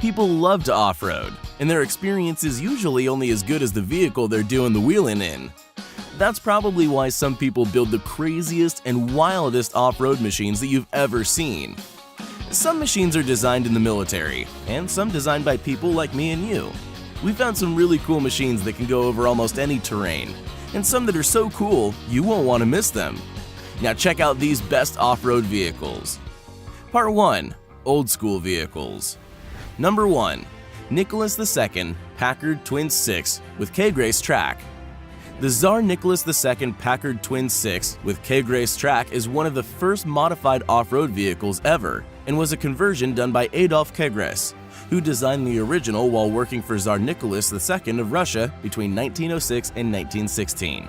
People love to off-road, and their experience is usually only as good as the vehicle they're doing the wheeling in. That's probably why some people build the craziest and wildest off-road machines that you've ever seen. Some machines are designed in the military, and some designed by people like me and you. We found some really cool machines that can go over almost any terrain, and some that are so cool you won't want to miss them. Now check out these best off-road vehicles. Part 1. Old School Vehicles. Number 1. Nicholas II Packard Twin 6 with K-Grace track. The Tsar Nicholas II Packard Twin 6 with K-Grace track is one of the first modified off-road vehicles ever and was a conversion done by Adolf K-Grace, who designed the original while working for Tsar Nicholas II of Russia between 1906 and 1916.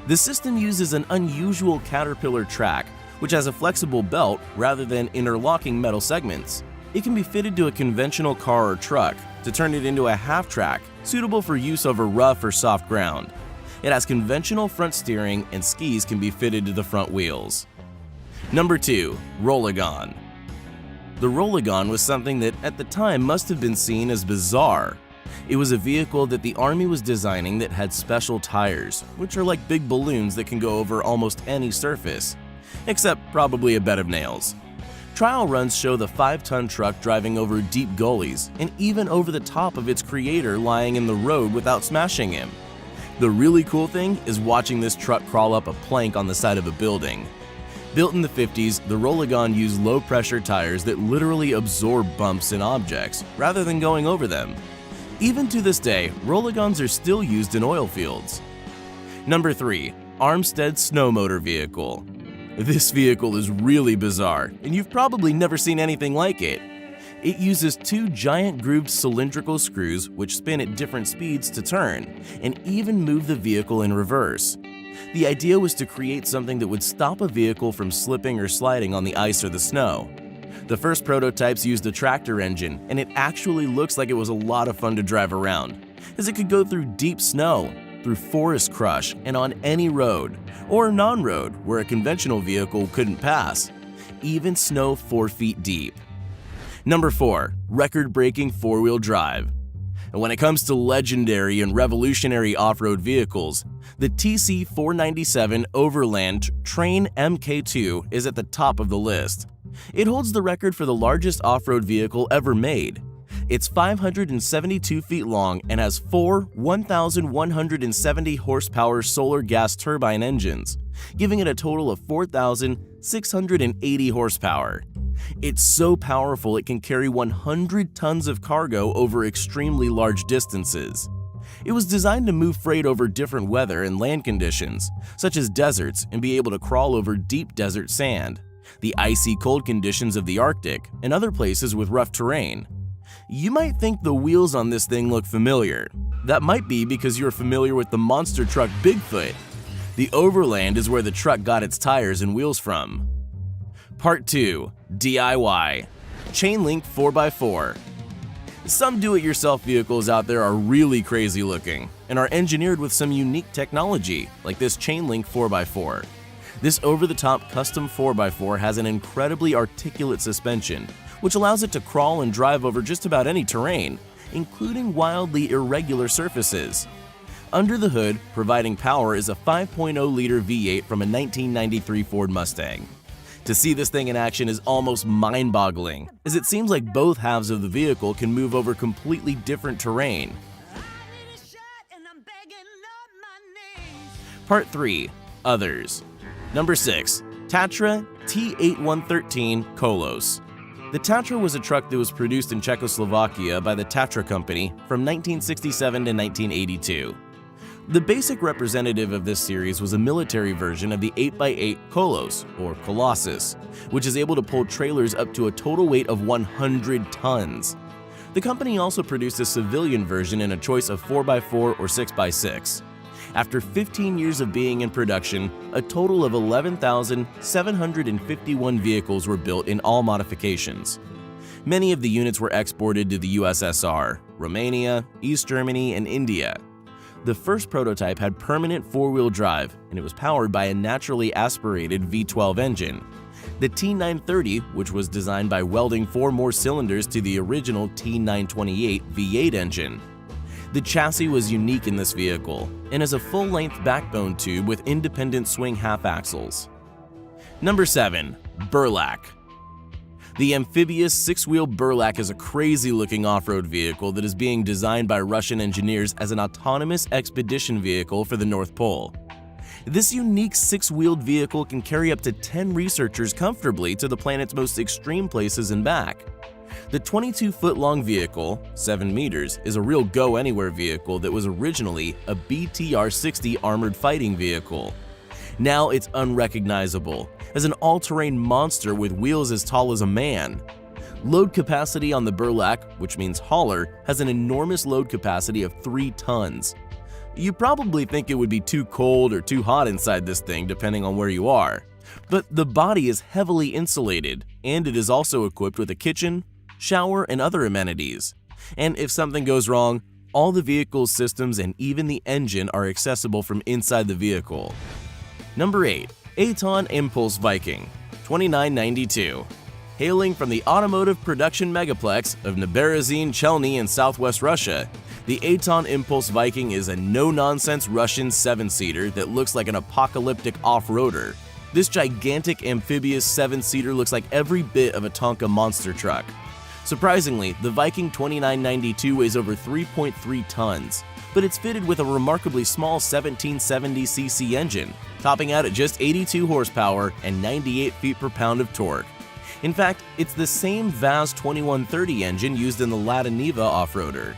The system uses an unusual caterpillar track, which has a flexible belt rather than interlocking metal segments. It can be fitted to a conventional car or truck to turn it into a half-track, suitable for use over rough or soft ground. It has conventional front steering and skis can be fitted to the front wheels. Number 2. Rollagon. The Rollagon was something that at the time must have been seen as bizarre. It was a vehicle that the Army was designing that had special tires, which are like big balloons that can go over almost any surface, except probably a bed of nails. Trial runs show the 5-ton truck driving over deep gullies and even over the top of its creator lying in the road without smashing him. The really cool thing is watching this truck crawl up a plank on the side of a building. Built in the 50s, the Rollagon used low-pressure tires that literally absorb bumps and objects rather than going over them. Even to this day, Rollagons are still used in oil fields. Number 3. Armstead Snow Motor Vehicle. This vehicle is really bizarre, and you've probably never seen anything like it. It uses 2 giant grooved cylindrical screws which spin at different speeds to turn, and even move the vehicle in reverse. The idea was to create something that would stop a vehicle from slipping or sliding on the ice or the snow. The first prototypes used a tractor engine, and it actually looks like it was a lot of fun to drive around, as it could go through deep snow, through forest crush, and on any road, or non-road where a conventional vehicle couldn't pass, even snow 4 feet deep. Number 4. Record-breaking 4-wheel drive. And when it comes to legendary and revolutionary off-road vehicles, the TC497 Overland Train Mk2 is at the top of the list. It holds the record for the largest off-road vehicle ever made. It's 572 feet long and has 4 1,170 horsepower solar gas turbine engines, giving it a total of 4,680 horsepower. It's so powerful it can carry 100 tons of cargo over extremely large distances. It was designed to move freight over different weather and land conditions, such as deserts, and be able to crawl over deep desert sand, the icy cold conditions of the Arctic, and other places with rough terrain. You might think the wheels on this thing look familiar. That might be because you're familiar with the monster truck Bigfoot. The Overland is where the truck got its tires and wheels from. Part 2. DIY. Chain link 4x4. Some do-it-yourself vehicles out there are really crazy looking and are engineered with some unique technology, like this chain link 4x4. This over-the-top custom 4x4 has an incredibly articulate suspension, which allows it to crawl and drive over just about any terrain, including wildly irregular surfaces. Under the hood, providing power, is a 5.0-liter V8 from a 1993 Ford Mustang. To see this thing in action is almost mind-boggling, as it seems like both halves of the vehicle can move over completely different terrain. Part 3. Others. Number 6. Tatra T8113 Kolos. The Tatra was a truck that was produced in Czechoslovakia by the Tatra Company from 1967 to 1982. The basic representative of this series was a military version of the 8x8 Kolos, or Colossus, which is able to pull trailers up to a total weight of 100 tons. The company also produced a civilian version in a choice of 4x4 or 6x6. After 15 years of being in production, a total of 11,751 vehicles were built in all modifications. Many of the units were exported to the USSR, Romania, East Germany, and India. The first prototype had permanent 4-wheel drive, and it was powered by a naturally aspirated V12 engine. The T930, which was designed by welding 4 more cylinders to the original T928 V8 engine. The chassis was unique in this vehicle and has a full-length backbone tube with independent swing half-axles. Number 7. Burlak. The amphibious 6-wheel Burlak is a crazy-looking off-road vehicle that is being designed by Russian engineers as an autonomous expedition vehicle for the North Pole. This unique 6-wheeled vehicle can carry up to 10 researchers comfortably to the planet's most extreme places and back. The 22-foot-long vehicle, 7 meters, is a real go-anywhere vehicle that was originally a BTR-60 armored fighting vehicle. Now it's unrecognizable as an all-terrain monster with wheels as tall as a man. Load capacity on the Burlak, which means hauler, has an enormous load capacity of 3 tons. You probably think it would be too cold or too hot inside this thing depending on where you are. But the body is heavily insulated, and it is also equipped with a kitchen, shower, and other amenities. And if something goes wrong, all the vehicle's systems and even the engine are accessible from inside the vehicle. Number 8. Aton Impulse Viking, $29.92. Hailing from the automotive production megaplex of Neberezhny Chelny in southwest Russia, the Aton Impulse Viking is a no-nonsense Russian 7-seater that looks like an apocalyptic off-roader. This gigantic amphibious 7-seater looks like every bit of a Tonka monster truck. Surprisingly, the Viking 2992 weighs over 3.3 tons, but it's fitted with a remarkably small 1770cc engine, topping out at just 82 horsepower and 98 feet per pound of torque. In fact, it's the same VAZ 2130 engine used in the Latiniva off-roader.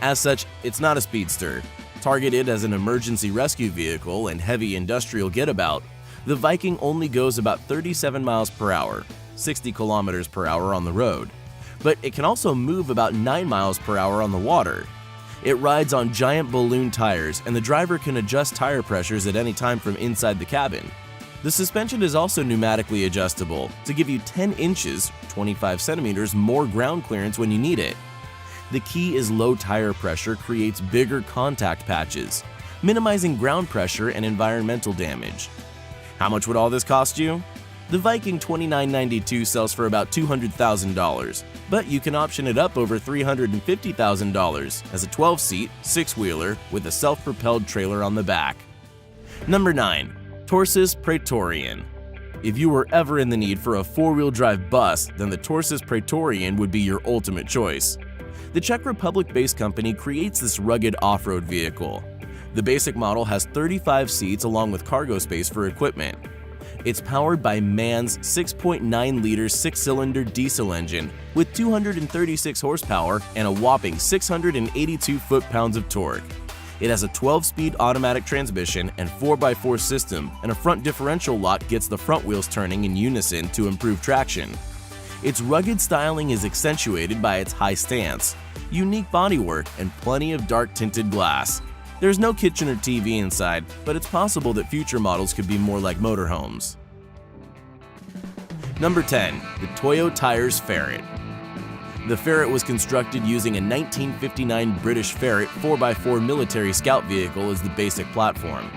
As such, it's not a speedster. Targeted as an emergency rescue vehicle and heavy industrial getabout, the Viking only goes about 37 miles per hour, 60 kilometers per hour on the road. But it can also move about 9 miles per hour on the water. It rides on giant balloon tires, and the driver can adjust tire pressures at any time from inside the cabin. The suspension is also pneumatically adjustable to give you 10 inches, 25 centimeters more ground clearance when you need it. The key is low tire pressure creates bigger contact patches, minimizing ground pressure and environmental damage. How much would all this cost you? The Viking 2992 sells for about $200,000, but you can option it up over $350,000 as a 12-seat, 6-wheeler with a self-propelled trailer on the back. Number 9. Torsus Praetorian. If you were ever in the need for a 4-wheel drive bus, then the Torsus Praetorian would be your ultimate choice. The Czech Republic-based company creates this rugged off-road vehicle. The basic model has 35 seats along with cargo space for equipment. It's powered by MAN's 6.9-liter 6-cylinder diesel engine with 236 horsepower and a whopping 682 foot-pounds of torque. It has a 12-speed automatic transmission and 4x4 system, and a front differential lock gets the front wheels turning in unison to improve traction. Its rugged styling is accentuated by its high stance, unique bodywork, and plenty of dark-tinted glass. There's no kitchen or TV inside, but it's possible that future models could be more like motorhomes. Number 10. The Toyo Tires Ferret. The Ferret was constructed using a 1959 British Ferret 4x4 military scout vehicle as the basic platform.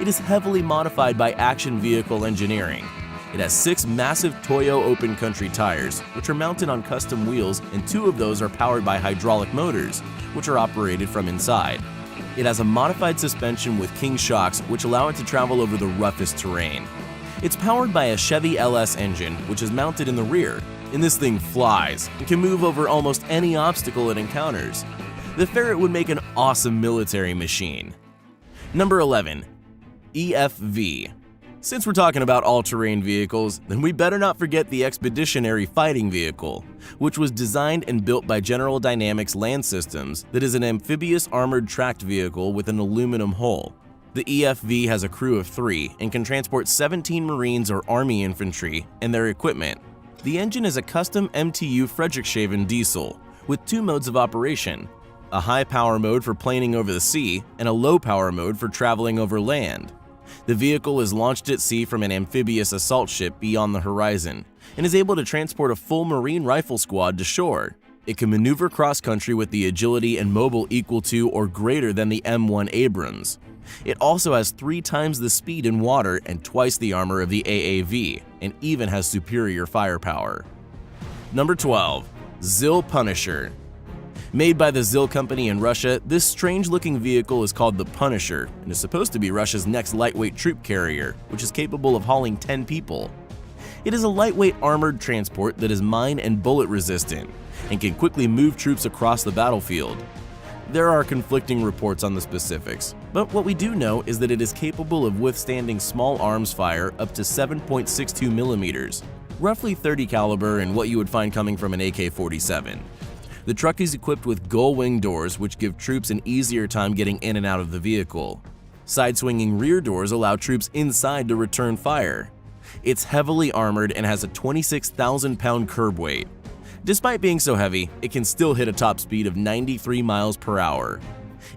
It is heavily modified by Action Vehicle Engineering. It has 6 massive Toyo open country tires, which are mounted on custom wheels, and 2 of those are powered by hydraulic motors, which are operated from inside. It has a modified suspension with King shocks, which allow it to travel over the roughest terrain. It's powered by a Chevy LS engine, which is mounted in the rear, and this thing flies and can move over almost any obstacle it encounters. The Ferret would make an awesome military machine. Number 11. EFV. Since we're talking about all-terrain vehicles, then we better not forget the Expeditionary Fighting Vehicle, which was designed and built by General Dynamics Land Systems that is an amphibious armored tracked vehicle with an aluminum hull. The EFV has a crew of 3 and can transport 17 Marines or Army infantry and their equipment. The engine is a custom MTU Friedrichshafen diesel with 2 modes of operation, a high-power mode for planing over the sea and a low-power mode for traveling over land. The vehicle is launched at sea from an amphibious assault ship beyond the horizon and is able to transport a full Marine rifle squad to shore. It can maneuver cross-country with the agility and mobile equal to or greater than the M1 Abrams. It also has 3 times the speed in water and twice the armor of the AAV, and even has superior firepower. Number 12. ZIL Punisher. Made by the ZIL company in Russia, this strange-looking vehicle is called the Punisher and is supposed to be Russia's next lightweight troop carrier, which is capable of hauling 10 people. It is a lightweight armored transport that is mine and bullet resistant and can quickly move troops across the battlefield. There are conflicting reports on the specifics, but what we do know is that it is capable of withstanding small arms fire up to 7.62 millimeters, roughly 30 caliber and what you would find coming from an AK-47. The truck is equipped with gull wing doors, which give troops an easier time getting in and out of the vehicle. Side-swinging rear doors allow troops inside to return fire. It's heavily armored and has a 26,000-pound curb weight. Despite being so heavy, it can still hit a top speed of 93 miles per hour.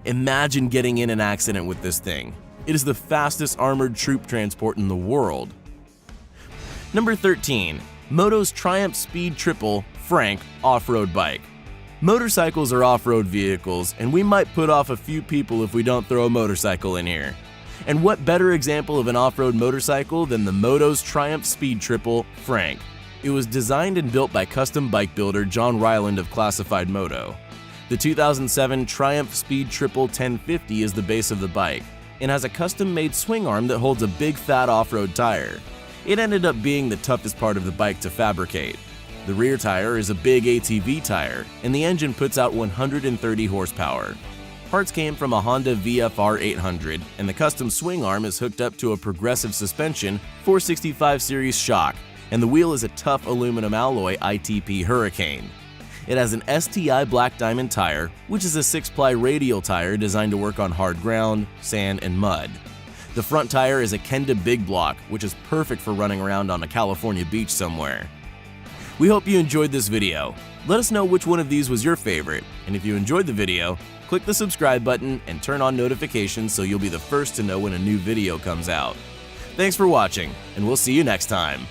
Imagine getting in an accident with this thing. It is the fastest armored troop transport in the world. Number 13. Moto's Triumph Speed Triple Frank off-road bike. Motorcycles are off-road vehicles, and we might put off a few people if we don't throw a motorcycle in here. And what better example of an off-road motorcycle than the Moto's Triumph Speed Triple Frank? It was designed and built by custom bike builder John Ryland of Classified Moto. The 2007 Triumph Speed Triple 1050 is the base of the bike and has a custom-made swing arm that holds a big fat off-road tire. It ended up being the toughest part of the bike to fabricate. The rear tire is a big ATV tire, and the engine puts out 130 horsepower. Parts came from a Honda VFR 800, and the custom swing arm is hooked up to a progressive suspension 465 series shock, and the wheel is a tough aluminum alloy ITP Hurricane. It has an STI Black Diamond tire, which is a 6-ply radial tire designed to work on hard ground, sand, and mud. The front tire is a Kenda Big Block, which is perfect for running around on a California beach somewhere. We hope you enjoyed this video. Let us know which one of these was your favorite, and if you enjoyed the video, click the subscribe button and turn on notifications so you'll be the first to know when a new video comes out. Thanks for watching, and we'll see you next time.